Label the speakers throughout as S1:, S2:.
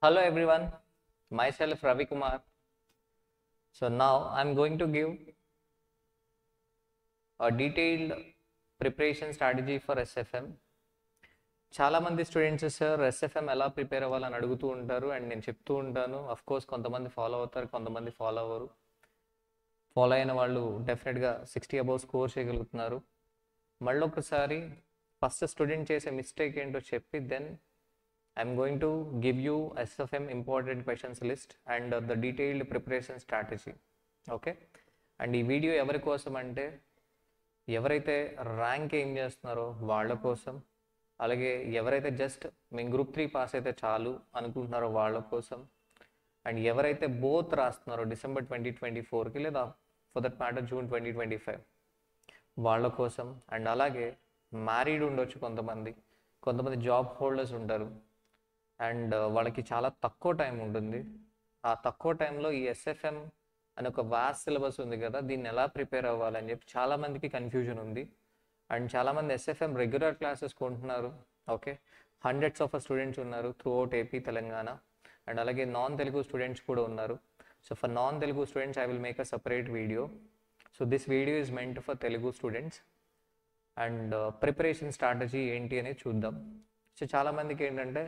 S1: Hello everyone, myself Ravi Kumar. So now I'm going to give a detailed preparation strategy for SFM. చాలా మంది students sir SFM ఎలా prepare అవ్వాలని అడుగుతూ ఉంటారు and నేను చెప్తూ ఉంటాను. అఫ్ కోర్స్ కొంతమంది ఫాలో అవుతారు, కొంతమంది ఫాలో అవ్వరు. ఫాలో అయిన వాళ్ళు డెఫినెట్గా 60 అబౌవ్ స్కోర్ చేయగలుగుతున్నారు. మళ్ళీ ఒకసారి ఫస్ట్ స్టూడెంట్ చేసే మిస్టేక్ ఏంటో చెప్పి then I'm going to give you SFM important questions list and the detailed preparation strategy. Okay, and ఈ వీడియో ఎవరి కోసం అంటే ఎవరైతే ర్యాంక్ ఏం చేస్తున్నారో వాళ్ళ కోసం, అలాగే ఎవరైతే జస్ట్ మేము గ్రూప్ 3 పాస్ అయితే చాలు అనుకుంటున్నారో వాళ్ళ కోసం, అండ్ ఎవరైతే బోత్ రాస్తున్నారో డిసెంబర్ 2024కి లేదా ఫర్ దట్ మ్యాటర్ జూన్ 2025 వాళ్ళ కోసం, అండ్ అలాగే మ్యారీడ్ ఉండొచ్చు కొంతమంది జాబ్ హోల్డర్స్ ఉంటారు అండ్ వాళ్ళకి చాలా తక్కువ టైం ఉంటుంది. ఆ తక్కువ టైంలో ఈ ఎస్ఎఫ్ఎం అని ఒక వాస్ట్ సిలబస్ ఉంది కదా, దీన్ని ఎలా ప్రిపేర్ అవ్వాలని చెప్పి చాలామందికి కన్ఫ్యూజన్ ఉంది. అండ్ చాలామంది ఎస్ఎఫ్ఎం రెగ్యులర్ క్లాసెస్ కొంటున్నారు. ఓకే, హండ్రెడ్స్ ఆఫ్ స్టూడెంట్స్ ఉన్నారు through out AP Telangana, and అలాగే నాన్ తెలుగు స్టూడెంట్స్ కూడా ఉన్నారు. So for non Telugu students I will make a separate video. So this video is meant for Telugu students. And preparation strategy ఏంటి అనేది చూద్దాం. So చాలామందికి ఏంటంటే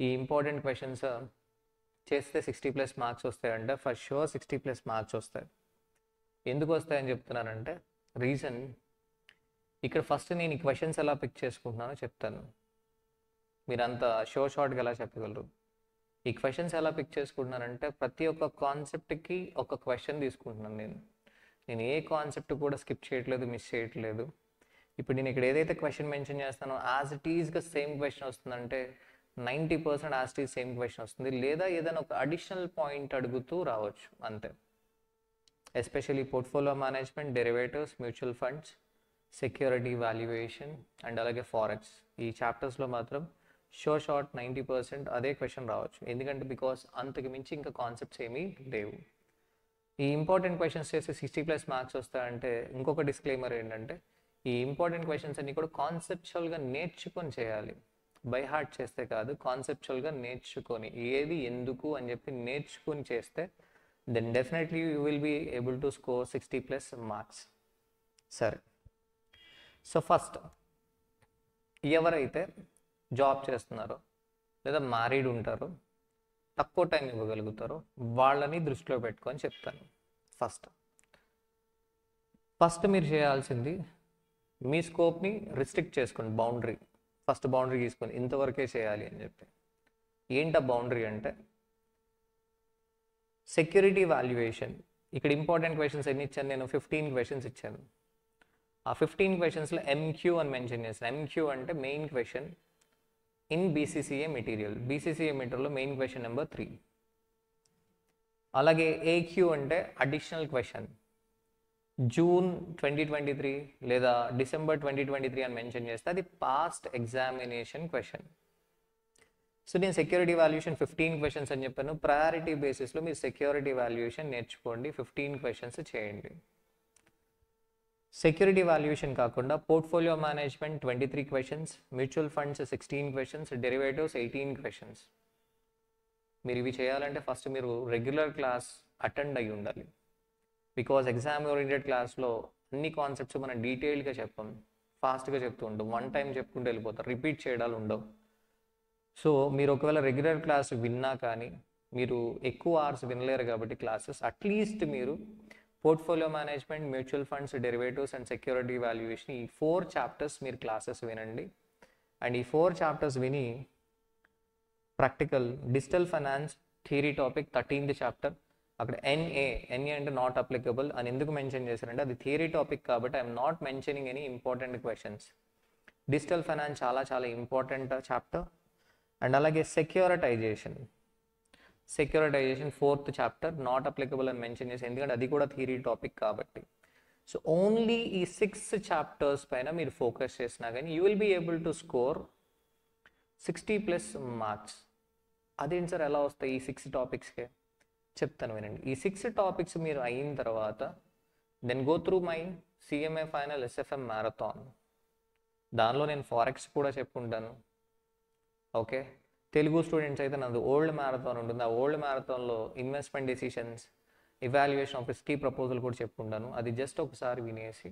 S1: ఈ ఇంపార్టెంట్ క్వశ్చన్స్ చేస్తే 60+ మార్క్స్ వస్తాయంటే ఫర్ షూర్ 60+ మార్క్స్ వస్తాయి. ఎందుకు వస్తాయని చెప్తున్నానంటే రీజన్ ఇక్కడ ఫస్ట్ నేను ఈ క్వశ్చన్స్ ఎలా పిక్ చేసుకుంటున్నానో చెప్తాను. మీరంతా షార్ట్గా ఎలా చెప్పగలరు? ఈ క్వశ్చన్స్ ఎలా పిక్ చేసుకుంటున్నానంటే ప్రతి ఒక్క కాన్సెప్ట్కి ఒక క్వశ్చన్ తీసుకుంటున్నాను. నేను ఏ కాన్సెప్ట్ కూడా స్కిప్ చేయట్లేదు, మిస్ చేయట్లేదు. ఇప్పుడు నేను ఇక్కడ ఏదైతే క్వశ్చన్ మెన్షన్ చేస్తానో యాజ్ ఇట్ ఈజ్గా సేమ్ క్వశ్చన్ వస్తుందంటే 90% as it is same question వస్తుంది, లేదా ఏదైనా ఒక అడిషనల్ పాయింట్ అడుగుతూ రావచ్చు అంతే. Especially portfolio management, derivatives, mutual funds, security valuation and అలాగే ఫారెక్స్, ఈ చాప్టర్స్లో మాత్రం షార్ట్ 90% అదే క్వశ్చన్ రావచ్చు. ఎందుకంటే బికాస్ అంతకు మించి ఇంకా కాన్సెప్ట్స్ ఏమీ లేవు. ఈ ఇంపార్టెంట్ క్వశ్చన్స్ చేసి 60+ మార్క్స్ వస్తాయంటే ఇంకొక డిస్క్లైమర్ ఏంటంటే ఈ ఇంపార్టెంట్ క్వశ్చన్స్ అన్ని కూడా కాన్సెప్చువల్గా నేర్చుకొని చేయాలి. బై హార్ట్ చేస్తే కాదు, కాన్సెప్చువల్గా నేర్చుకొని ఏది ఎందుకు అని చెప్పి నేర్చుకొని చేస్తే then definitely you will be able to score 60+ marks. సరే, సో ఫస్ట్ ఎవరైతే జాబ్ చేస్తున్నారో లేదా మ్యారీడ్ ఉంటారో తక్కువ టైం ఇవ్వగలుగుతారో వాళ్ళని దృష్టిలో పెట్టుకొని చెప్తాను. ఫస్ట్ మీరు చేయాల్సింది మీ స్కోప్ని రిస్ట్రిక్ట్ చేసుకోండి. బౌండరీ తీసుకొని ఇంతవరకే చేయాలి అని చెప్పి. ఏంటా బౌండరీ అంటే సెక్యూరిటీ వాల్యుయేషన్. ఇక్కడ ఇంపార్టెంట్ క్వశ్చన్స్ ఎన్ని ఇచ్చాను నేను? 15 క్వశ్చన్స్ ఇచ్చాను. ఆ 15 క్వశ్చన్స్లో ఎంక్యూ అని మెన్షన్ చేశాను. ఎంక్యూ అంటే main question in BCCA material. BCCA మెటీరియల్లో మెయిన్ క్వశ్చన్ నెంబర్ 3. అలాగే ఏక్యూ అంటే అడిషనల్ క్వశ్చన్ జూన్ 2023 లేదా డిసెంబర్ 2023 అని మెన్షన్ చేస్తే అది పాస్ట్ ఎగ్జామినేషన్ క్వశ్చన్. సో నేను సెక్యూరిటీ వాల్యుయేషన్ 15 క్వశ్చన్స్ అని చెప్పాను. ప్రయారిటీ బేసిస్లో మీరు సెక్యూరిటీ వాల్యుయేషన్ నేర్చుకోండి, 15 క్వశ్చన్స్ చేయండి. సెక్యూరిటీ వాల్యుయేషన్ కాకుండా portfolio management 23 questions, mutual funds 16 questions, derivatives 18 questions. మీరు ఇవి చేయాలంటే ఫస్ట్ మీరు రెగ్యులర్ క్లాస్ అటెండ్ అయ్యి ఉండాలి. బికాజ్ ఎగ్జామ్ ఓరియంటెడ్ క్లాస్లో అన్ని కాన్సెప్ట్స్ మనం డీటెయిల్గా చెప్పం, ఫాస్ట్గా చెప్తూ ఉంటాం, వన్ టైం చెప్పుకుంటూ వెళ్ళిపోతారు, రిపీట్ చేయడాలు ఉండవు. సో మీరు ఒకవేళ రెగ్యులర్ క్లాస్ విన్నా కానీ మీరు ఎక్కువ అవర్స్ వినలేరు కాబట్టి క్లాసెస్, అట్లీస్ట్ మీరు portfolio management, mutual funds, derivatives and security valuation ఈ 4 చాప్టర్స్ మీరు క్లాసెస్ వినండి. అండ్ ఈ 4 చాప్టర్స్ విని practical digital finance theory topic 13th chapter, అక్కడ ఎన్ఏ అంటే నాట్ అప్లికబుల్ అని ఎందుకు మెన్షన్ చేశారంటే అది థియరీ టాపిక్ కాబట్టి I'm not mentioning any important questions. Digital finance చాలా ఇంపార్టెంట్ చాప్టర్. అండ్ అలాగే securitisation 4th chapter not applicable అని మెన్షన్ చేసి, ఎందుకంటే అది కూడా థియరీ టాపిక్ కాబట్టి. సో ఓన్లీ ఈ 6 చాప్టర్స్ పైన మీరు ఫోకస్ చేసినా కానీ you will be able to score 60+ marks. అదేంటి సార్ ఎలా వస్తాయి ఈ 6 టాపిక్స్కే? చెప్తాను వినండి. ఈ 6 టాపిక్స్ మీరు అయిన తర్వాత then go through my CMA final SFM marathon. దానిలో నేను ఫారెక్స్ కూడా చెప్పుకుంటాను. ఓకే, తెలుగు స్టూడెంట్స్ అయితే నాది ఓల్డ్ మ్యారథాన్ ఉంటుంది. ఆ ఓల్డ్ మ్యారథాన్లో investment decisions, evaluation of risky proposal కూడా చెప్పుకుంటాను. అది జస్ట్ ఒకసారి వినేసి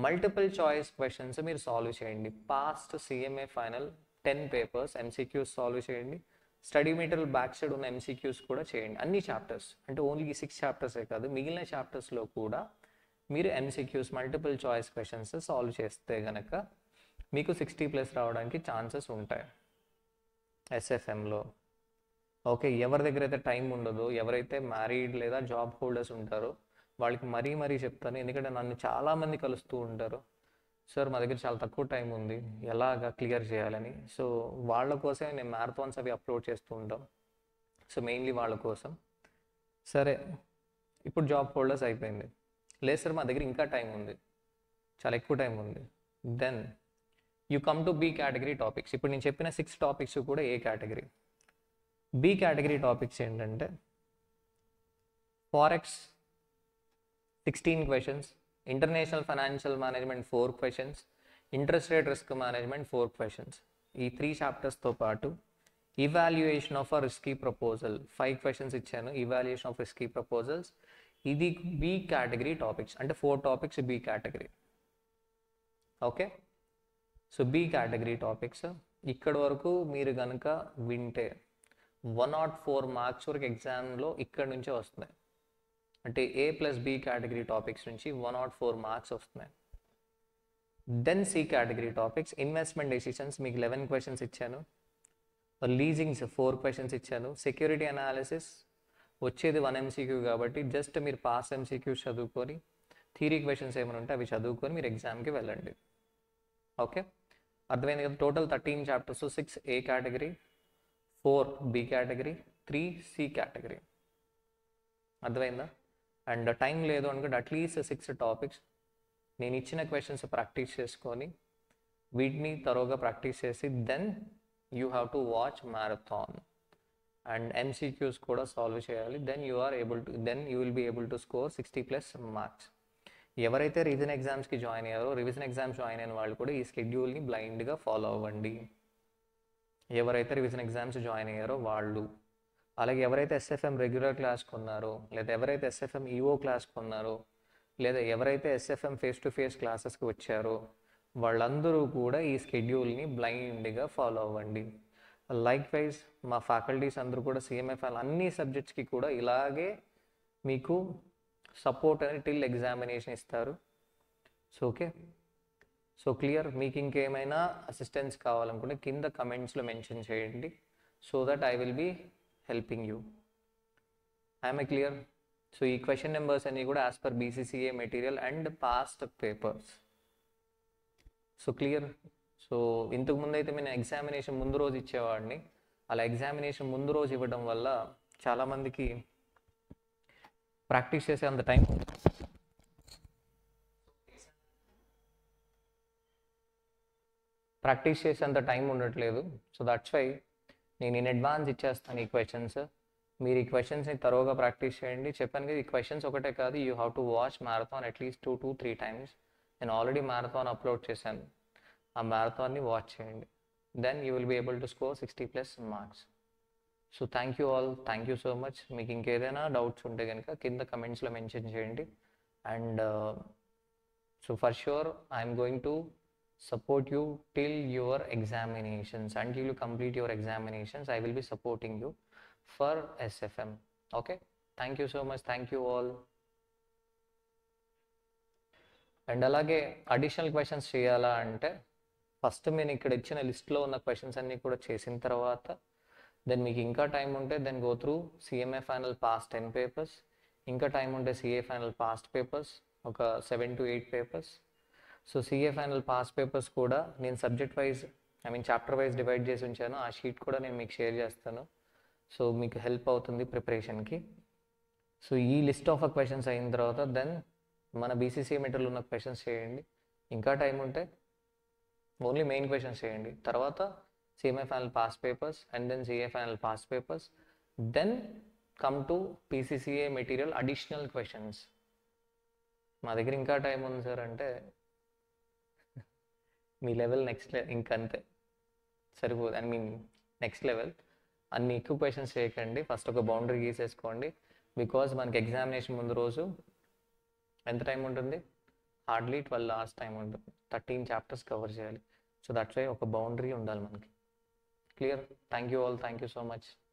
S1: మల్టిపుల్ చాయిస్ క్వశ్చన్స్ మీరు సాల్వ్ చేయండి. Past CMA final 10 papers MCQs solve చేయండి. స్టడీ మెటీరియల్ బ్యాక్ సైడ్ ఉన్న ఎంసీక్యూస్ కూడా చేయండి. అన్ని చాప్టర్స్ అంటే ఓన్లీ 6 చాప్టర్సే కాదు, మిగిలిన చాప్టర్స్లో కూడా మీరు MCQs multiple choice questions solve చేస్తే గనక మీకు 60+ రావడానికి ఛాన్సెస్ ఉంటాయి ఎస్ఎఫ్ఎంలో. ఓకే, ఎవరి దగ్గర అయితే టైం ఉండదో, ఎవరైతే మ్యారీడ్ లేదా జాబ్ హోల్డర్స్ ఉంటారో వాళ్ళకి మరీ చెప్తాను. ఎందుకంటే నన్ను చాలామంది కలుస్తూ ఉంటారు, సార్ మా దగ్గర చాలా తక్కువ టైం ఉంది, ఎలాగా క్లియర్ చేయాలని. సో వాళ్ళ కోసమే నేను మ్యారథాన్స్ అవి అప్లోడ్ చేస్తూ ఉంటాం. సో మెయిన్లీ వాళ్ళ కోసం. సరే, ఇప్పుడు జాబ్ హోల్డర్స్ అయిపోయింది. లేదు సార్ మా దగ్గర ఇంకా టైం ఉంది, చాలా ఎక్కువ టైం ఉంది. Then you come to B category topics. ఇప్పుడు నేను చెప్పిన 6 టాపిక్స్ కూడా A category. B category topics ఏంటంటే forex 16 questions, international financial management 4 questions, interest rate risk management 4 questions. ఈ 3 చాప్టర్స్తో పాటు evaluation of a risky proposal 5 questions ఇచ్చాను. ఇవాల్యుయేషన్ ఆఫ్ రిస్కీ ప్రపోజల్స్ ఇది బి కేటగిరీ టాపిక్స్, అంటే 4 topics B category. Okay, so B category topics ఇక్కడ వరకు మీరు కనుక వింటే 104 మార్క్స్ వరకు ఎగ్జామ్లో ఇక్కడ నుంచే వస్తున్నాయి. అంటే A plus B category topics నుంచి 104 మార్క్స్ వస్తున్నాయి. Then C category topics investment decisions మీకు 11 క్వశ్చన్స్ ఇచ్చాను. లీజింగ్స్ 4 క్వశ్చన్స్ ఇచ్చాను. సెక్యూరిటీ అనాలిసిస్ వచ్చేది 1 MCQ కాబట్టి జస్ట్ మీరు పాస్ MCQ చదువుకొని థియరీ క్వశ్చన్స్ ఏమైనా ఉంటే అవి చదువుకొని మీరు ఎగ్జామ్కి వెళ్ళండి. ఓకే, అర్థమైంది కదా. Total 13 chapters, 6 A category, 4 B category, 3 C category. అర్థమైందా? అండ్ టైం లేదు అనుకుంటే అట్లీస్ట్ 6 టాపిక్స్ నేను ఇచ్చిన క్వశ్చన్స్ ప్రాక్టీస్ చేసుకొని వీటిని తరోగా ప్రాక్టీస్ చేసి then you have to watch marathon and MCQs కూడా సాల్వ్ చేయాలి. Then you will be able to score 60+ marks. ఎవరైతే రివిజన్ ఎగ్జామ్స్కి జాయిన్ అయ్యారో రివిజన్ ఎగ్జామ్స్ జాయిన్ అయిన వాళ్ళు కూడా ఈ షెడ్యూల్ని బ్లైండ్గా ఫాలో అవ్వండి. ఎవరైతే రివిజన్ ఎగ్జామ్స్ జాయిన్ అయ్యారో వాళ్ళు, అలాగే ఎవరైతే ఎస్ఎఫ్ఎం రెగ్యులర్ క్లాస్ కొన్నారో, లేదా ఎవరైతే ఎస్ఎఫ్ఎం ఈఓ క్లాస్ కొన్నారో, లేదా ఎవరైతే ఎస్ఎఫ్ఎం ఫేస్ టు ఫేస్ క్లాసెస్కి వచ్చారో వాళ్ళందరూ కూడా ఈ షెడ్యూల్ని బ్లైండ్గా ఫాలో అవ్వండి. లైక్ వైజ్ మా ఫ్యాకల్టీస్ అందరూ కూడా సిఎంఎఫ్ఎల్ అన్ని సబ్జెక్ట్స్కి కూడా ఇలాగే మీకు సపోర్ట్ అని టిల్ ఎగ్జామినేషన్ ఇస్తారు. So okay, so clear. మీకు ఇంకేమైనా అసిస్టెన్స్ కావాలనుకుంటే కింద కమెంట్స్లో మెన్షన్ చేయండి. So that I will be helping you. I'm clear. So ఈ క్వశ్చన్ నెంబర్స్ అన్నీ కూడా as per BCCA material and past papers. So clear. So ఇంతకుముందు అయితే నేను ఎగ్జామినేషన్ ముందు రోజు ఇచ్చేవాడిని. అలా ఎగ్జామినేషన్ ముందు రోజు ఇవ్వడం వల్ల చాలామందికి ప్రాక్టీస్ చేసే అంత టైం ఉండట్లేదు. సో దట్స్ వై నేను ఇన్ అడ్వాన్స్ ఇచ్చేస్తాను ఈ క్వశ్చన్స్. మీరు ఈ క్వశ్చన్స్ని తరోగా ప్రాక్టీస్ చేయండి. చెప్పాను కదా, ఈ క్వశ్చన్స్ ఒకటే కాదు, you have to watch marathon at least 2 to 3 times. నేను ఆల్రెడీ మ్యారథాన్ అప్లోడ్ చేశాను, ఆ మ్యారథాన్ని వాచ్ చేయండి. Then you will be able to score 60+ marks. So thank you all, thank you so much. మీకు ఇంకేదైనా డౌట్స్ ఉంటే కనుక కింద కమెంట్స్లో మెన్షన్ చేయండి. And so for sure I'm going to support you till your examinations. Until you complete your examinations, I will be supporting you for SFM. Okay, thank you so much, thank you all. And అలాగే additional questions చేయాలా అంటే first నేను ఇక్కడ ఇచ్చిన లిస్ట్లో ఉన్న questions అన్నీ కూడా చేసిన తర్వాత దెన్ మీకు ఇంకా టైం ఉంటే then go through CMA final past 10 papers, ఇంకా టైం ఉంటే CA ఫైనల్ పాస్ట్ పేపర్స్ ఒక 7 to 8 papers. So CA final pass papers కూడా నేను subject wise chapter wise divide చేసి ఉంచాను. ఆ షీట్ కూడా నేను మీకు షేర్ చేస్తాను. సో మీకు హెల్ప్ అవుతుంది ప్రిపరేషన్కి. సో ఈ లిస్ట్ ఆఫ్ క్వశ్చన్స్ అయిన తర్వాత దెన్ మన BCCA మెటీరియల్ ఉన్న క్వశ్చన్స్ చేయండి. ఇంకా టైం ఉంటే ఓన్లీ మెయిన్ క్వశ్చన్స్ చేయండి. తర్వాత CMA final pass papers and then CA final pass papers. Then come to PCCA material additional questions. మా దగ్గర ఇంకా టైం ఉంది సార్ అంటే మీ లెవెల్ నెక్స్ట్ ఇంకంతే సరిపోదు. Next level. అన్ని ఎక్కువ క్వశ్చన్స్ చేయకండి, ఫస్ట్ ఒక బౌండరీ గీసేసుకోండి. బికాజ్ మనకి ఎగ్జామినేషన్ ముందు రోజు ఎంత టైం ఉంటుంది? హార్డ్లీ 12 hours టైం ఉంటుంది. 13 chapters కవర్ చేయాలి. సో దట్స్ వై ఒక బౌండరీ ఉండాలి మనకి. Clear? Thank you all, thank you so much.